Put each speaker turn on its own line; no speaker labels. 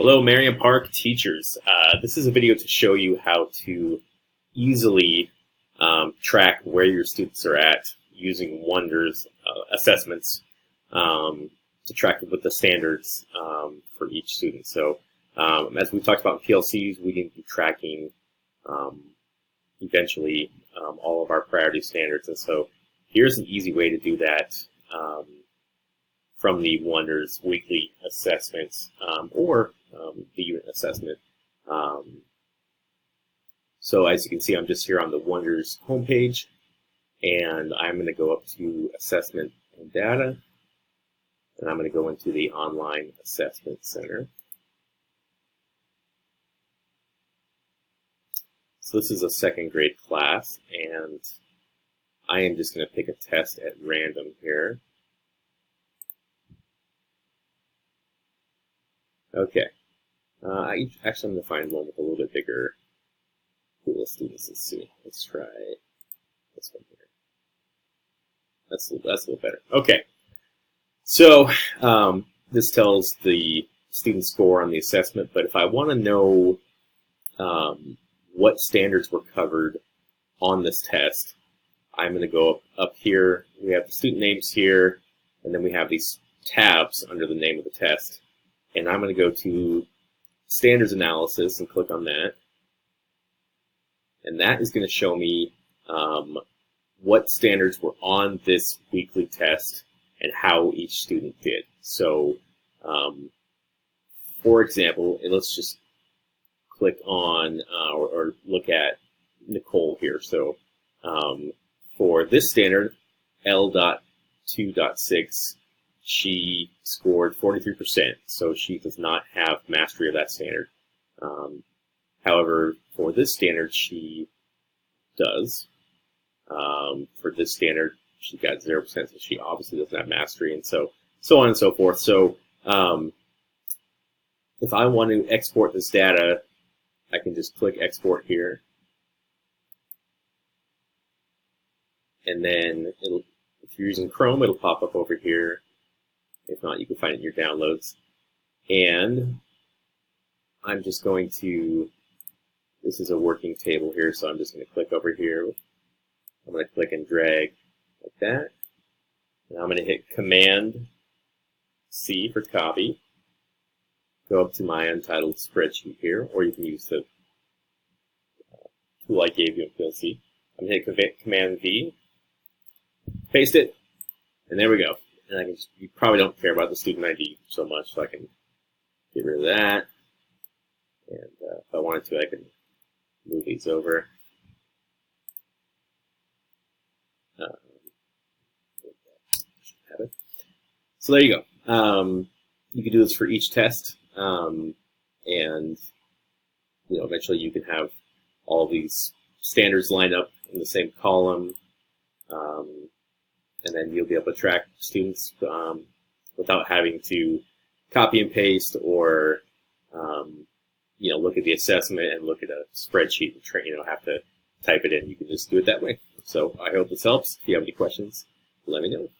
Hello, Marion Park teachers. This is a video to show you how to easily track where your students are at using Wonders assessments to track with the standards for each student. So as we've talked about in PLCs, we need to be tracking eventually all of our priority standards. And so here's an easy way to do that from the Wonders weekly assessments or the unit assessment. So as you can see, I'm just here on the Wonders homepage, and I'm going to go up to Assessment and Data, and I'm going to go into the Online Assessment Center. So this is a second grade class, and I am just going to pick a test at random here. Okay. Actually, I'm going to find one with a little bit bigger pool of students. Let's see. Let's try this one here. That's a little better. Okay. So this tells the student score on the assessment, but if I want to know what standards were covered on this test, I'm going to go up here. We have the student names here, and then we have these tabs under the name of the test. And I'm going to go to Standards Analysis and click on that. And that is going to show me what standards were on this weekly test and how each student did. So, for example, let's just click on or look at Nicole here. So, for this standard, L.2.6, she scored 43%, so she does not have mastery of that standard. However, for this standard, she does. For this standard, she got 0%, so she obviously doesn't have mastery, and so on and so forth. So if I want to export this data, I can just click Export here. And then if you're using Chrome, it'll pop up over here. If not, you can find it in your downloads. And I'm just going to, this is a working table here, so I'm just going to click over here. I'm going to click and drag like that. And I'm going to hit Command-C for copy. Go up to my untitled spreadsheet here, or you can use the tool I gave you in PLC. I'm going to hit Command-V, paste it, and there we go. And I can just, you probably don't care about the student ID so much, so I can get rid of that. And if I wanted to, I can move these over. So there you go. You can do this for each test, and eventually you can have all these standards lined up in the same column. And then you'll be able to track students without having to copy and paste or look at the assessment and look at a spreadsheet and have to type it in. You can just do it that way. So I hope this helps. If you have any questions, let me know.